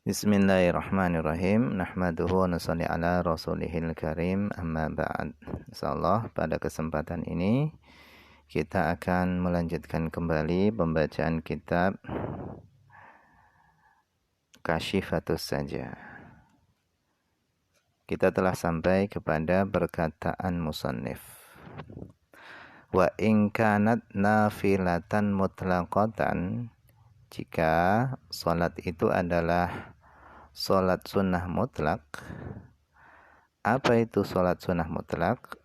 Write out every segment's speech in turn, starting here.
Bismillahirrahmanirrahim. Nahmaduhu wa nusalli ala rasulihil karim. Amma ba'd. Insyaallah pada kesempatan ini kita akan melanjutkan kembali pembacaan kitab Kasyifatus Saja. Kita telah sampai kepada perkataan musannif. Wa in kanat nafilatan mutlaqatan, jika salat itu adalah salat sunnah mutlak. Apa itu salat sunnah mutlak?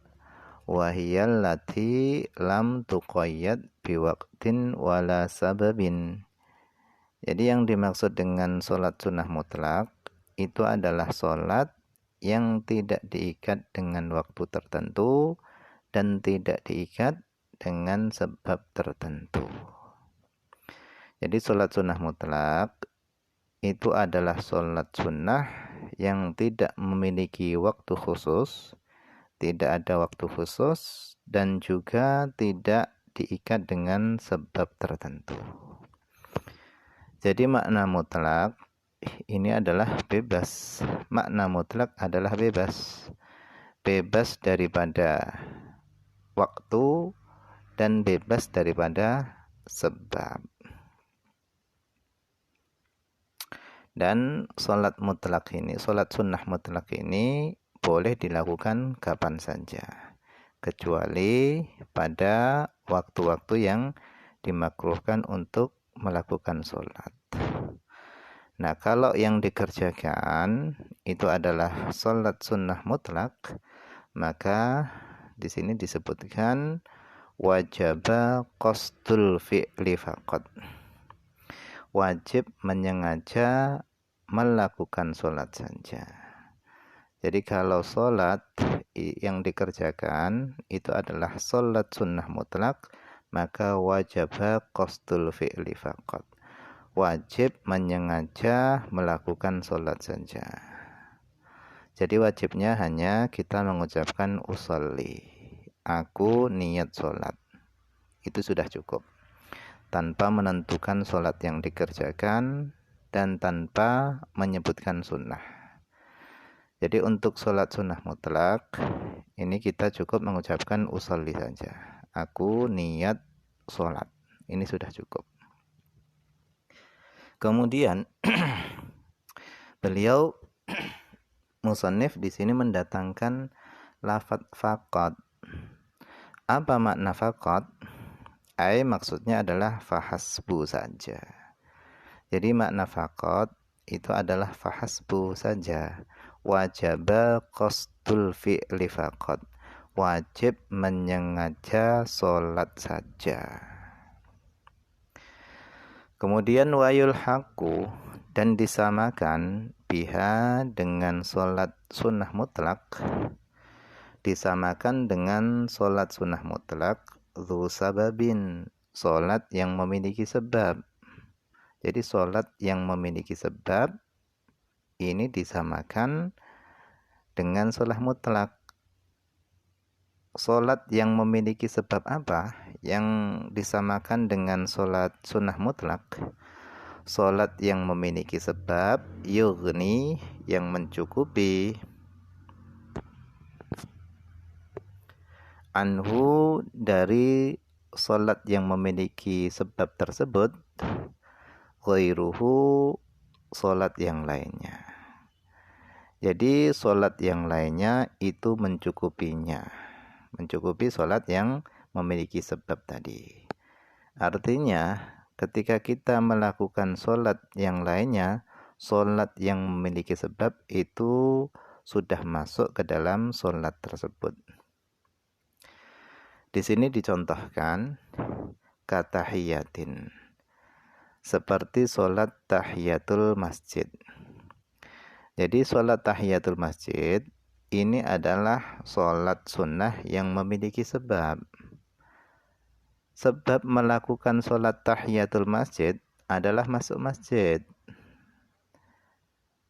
Wahiyal lati lam tuqayyad biwaqtin wala sababin. Jadi yang dimaksud dengan salat sunnah mutlak itu adalah salat yang tidak diikat dengan waktu tertentu dan tidak diikat dengan sebab tertentu. Jadi salat sunnah mutlak itu adalah salat sunnah yang tidak memiliki waktu khusus, tidak ada waktu khusus, dan juga tidak diikat dengan sebab tertentu. Jadi makna mutlak ini adalah bebas. Makna mutlak adalah bebas. Bebas daripada waktu dan bebas daripada sebab. Dan salat mutlak ini, salat sunnah mutlak ini boleh dilakukan kapan saja, kecuali pada waktu-waktu yang dimakruhkan untuk melakukan salat. Nah, kalau yang dikerjakan itu adalah salat sunnah mutlak, maka di sini disebutkan wajaba qasdul fi'li faqat. Wajib menyengaja melakukan sholat saja. Jadi kalau sholat yang dikerjakan itu adalah sholat sunnah mutlak, maka wajib qasdul fi'li faqat. Wajib menyengaja melakukan sholat saja. Jadi wajibnya hanya kita mengucapkan usolli, aku niat sholat. Itu sudah cukup, tanpa menentukan sholat yang dikerjakan dan tanpa menyebutkan sunnah. Jadi untuk sholat sunnah mutlak ini kita cukup mengucapkan usolli saja, aku niat sholat. Ini sudah cukup. Kemudian beliau musannif di sini mendatangkan lafadz faqat. Apa makna faqat? Maksudnya adalah fahasbu saja. Jadi makna faqat itu adalah fahasbu saja. Wajaba qasdul fi'li faqat. Wajib menyengaja sholat saja. Kemudian wayul haqqu, dan disamakan biha dengan sholat sunnah mutlak. Disamakan dengan sholat sunnah mutlak dzu sababin, sholat yang memiliki sebab. Jadi sholat yang memiliki sebab ini disamakan dengan sholat mutlak. Sholat yang memiliki sebab apa yang disamakan dengan sholat sunnah mutlak? Sholat yang memiliki sebab yughni, yang mencukupi, anhu, dari sholat yang memiliki sebab tersebut, ghairuhu, sholat yang lainnya. Jadi sholat yang lainnya itu mencukupinya, mencukupi sholat yang memiliki sebab tadi. Artinya ketika kita melakukan sholat yang lainnya, sholat yang memiliki sebab itu sudah masuk ke dalam sholat tersebut. Di sini dicontohkan katahiyatin, seperti sholat tahiyatul masjid. Jadi sholat tahiyatul masjid ini adalah sholat sunnah yang memiliki sebab. Sebab melakukan sholat tahiyatul masjid adalah masuk masjid.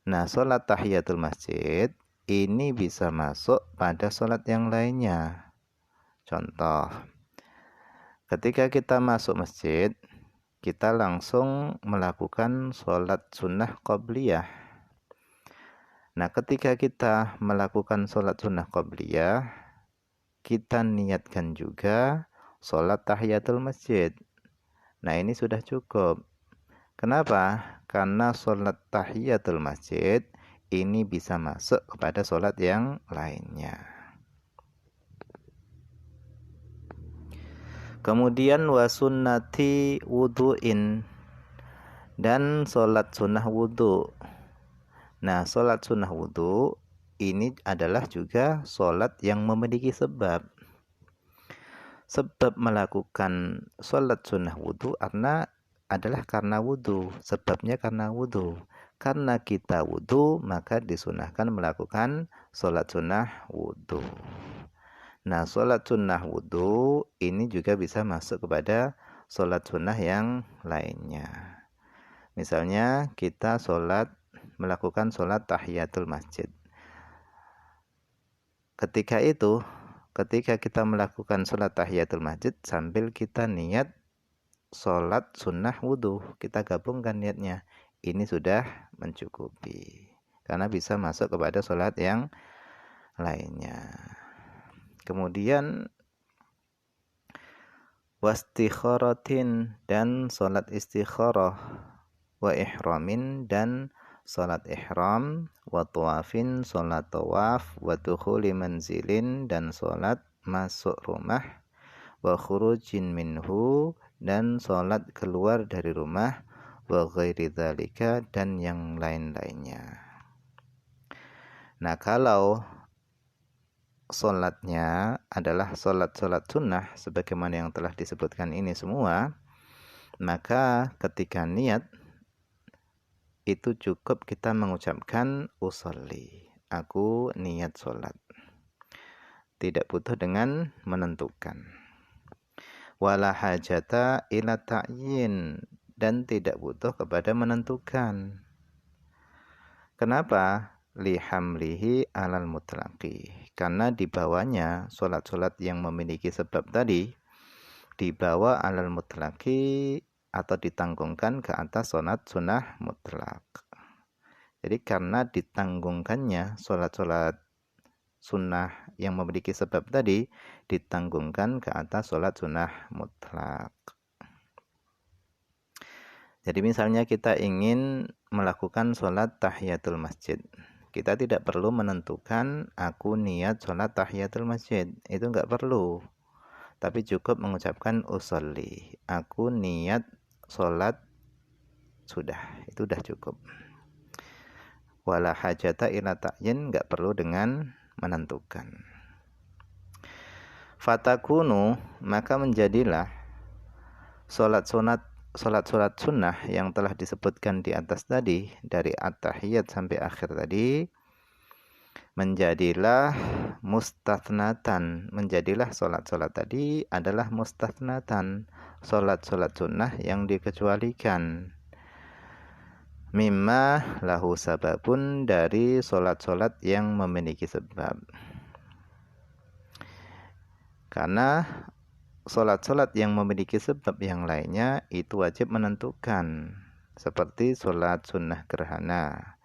Nah, sholat tahiyatul masjid ini bisa masuk pada sholat yang lainnya. Contoh, ketika kita masuk masjid, kita langsung melakukan sholat sunnah qobliyah. Nah, ketika kita melakukan sholat sunnah qabliyah, kita niatkan juga sholat tahiyatul masjid. Nah, ini sudah cukup. Kenapa? Karena sholat tahiyatul masjid ini bisa masuk kepada sholat yang lainnya. Kemudian wasunnati wudu'in, dan sholat sunnah wudu. Nah, sholat sunnah wudu ini adalah juga sholat yang memiliki sebab. Sebab melakukan sholat sunnah wudu adalah karena wudu. Sebabnya karena wudu. Karena kita wudu, maka disunahkan melakukan sholat sunnah wudu. Nah, sholat sunnah wudu ini juga bisa masuk kepada sholat sunnah yang lainnya. Misalnya kita melakukan sholat tahiyatul masjid. Ketika kita melakukan sholat tahiyatul masjid sambil kita niat sholat sunnah wudu, kita gabungkan niatnya. Ini sudah mencukupi. Karena bisa masuk kepada sholat yang lainnya. Kemudian wastikharatin, dan sholat istikharah, wa ihramin, dan sholat ihram, wa tawafin, sholat tawaf, wa dukhuli manzilin, dan sholat masuk rumah, wa khurujin minhu, dan sholat keluar dari rumah, wa ghairi dzalika, dan yang lain-lainnya. Nah, kalau sholatnya adalah sholat sunnah sebagaimana yang telah disebutkan ini semua, maka ketika niat itu cukup kita mengucapkan usolli, aku niat sholat. Tidak butuh dengan menentukan. Wala hajata ila ta'yin, dan tidak butuh kepada menentukan. Kenapa? Lihamlihi alal mutlaqi, karena dibawanya sholat-sholat yang memiliki sebab tadi dibawa alal mutlaqi, atau ditanggungkan ke atas sholat sunnah mutlak. Jadi karena ditanggungkannya sholat-sholat sunnah yang memiliki sebab tadi ditanggungkan ke atas sholat sunnah mutlak. Jadi misalnya kita ingin melakukan sholat tahiyatul masjid, kita tidak perlu menentukan aku niat sholat tahiyatul masjid, itu enggak perlu. Tapi cukup mengucapkan usolli, aku niat sholat, sudah, itu sudah cukup. Wala hajata ila ta'yin, enggak perlu dengan menentukan. Fatakunu, maka menjadilah sholat sunnah yang telah disebutkan di atas tadi, dari at-tahiyat sampai akhir tadi, menjadilah mustathnatan. Menjadilah sholat tadi adalah mustathnatan, sholat sunnah yang dikecualikan. Mimma lahu sababun, dari sholat yang memiliki sebab. Karena sholat yang memiliki sebab yang lainnya itu wajib menentukan. Seperti sholat sunnah gerhana.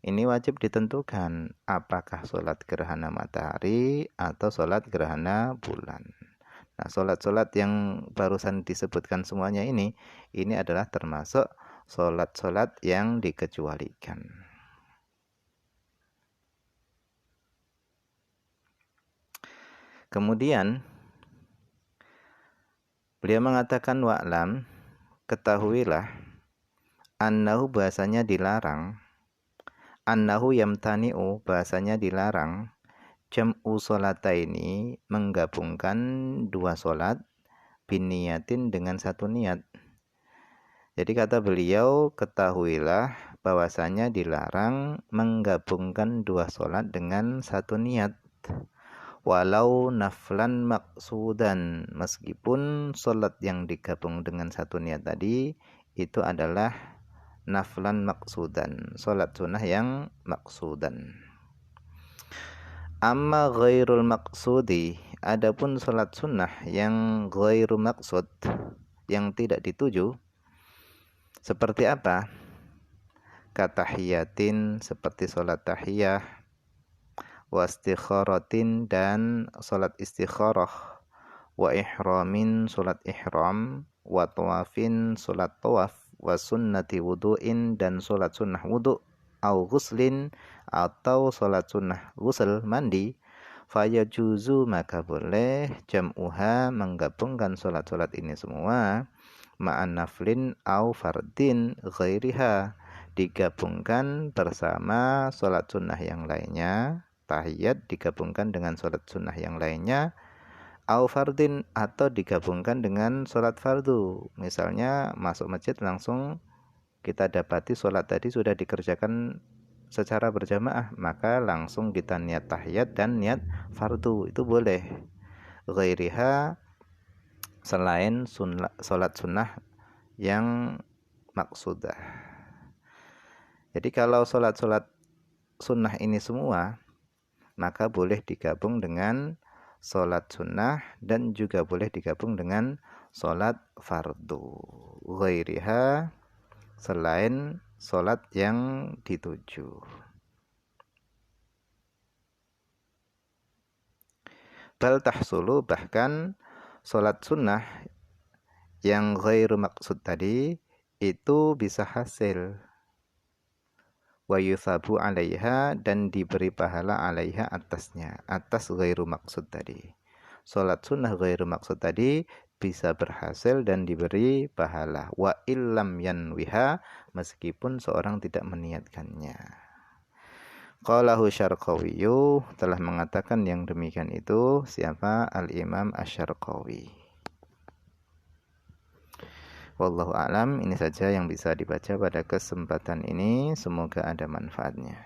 Ini wajib ditentukan apakah sholat gerhana matahari atau sholat gerhana bulan. Nah, sholat yang barusan disebutkan semuanya ini adalah termasuk sholat yang dikecualikan. Kemudian beliau mengatakan wa'lam, ketahuilah, annahu, bahasanya dilarang, annahu yamtani'u, bahasanya dilarang, jam'u sholataini, menggabungkan dua sholat, biniyatin, dengan satu niat. Jadi kata beliau, ketahuilah bahwasanya dilarang menggabungkan dua sholat dengan satu niat. Walau naflan maksudan, meskipun sholat yang digabung dengan satu niat tadi itu adalah naflan maksudan, sholat sunnah yang maksudan. Amma ghairul maksudi, adapun sholat sunnah yang ghairu maksud, yang tidak dituju, seperti apa? katahiyatin seperti sholat tahiyah, wa istikharatin dan sholat istikharah, wa ihramin sholat ihram, wa tawafin sholat tawaf, wa sunnati wudu'in dan sholat sunnah wudu', au ghuslin atau sholat sunnah ghusl mandi, fayajuzu maka boleh jam'uha menggabungkan sholat-sholat ini semua, ma'an naflin au fardin ghairiha, digabungkan bersama sholat sunnah yang lainnya, tahiyat digabungkan dengan sholat sunnah yang lainnya, au fardin atau digabungkan dengan sholat fardu. Misalnya masuk masjid langsung kita dapati sholat tadi sudah dikerjakan secara berjamaah, maka langsung kita niat tahiyat dan niat fardu, itu boleh. Ghairiha selain sholat sunnah yang maksudah. Jadi kalau sholat-sholat sunnah ini semua, maka boleh digabung dengan sholat sunnah dan juga boleh digabung dengan sholat fardu. Ghairiha selain sholat yang dituju. Bal tahsulu, bahkan sholat sunnah yang ghairu maksud tadi itu bisa hasil. Wa yuthabu alaiha dan diberi pahala alaiha atasnya, atas ghairu maksud tadi. Sholat sunnah ghairu maksud tadi bisa berhasil dan diberi pahala. Wa illam yanwiha, meskipun seorang tidak meniatkannya. Qalahu Syarqawiyyu, telah mengatakan yang demikian itu siapa? Al-Imam Asy-Syarqawi. Wallahu a'lam, ini saja yang bisa dibaca pada kesempatan ini, semoga ada manfaatnya.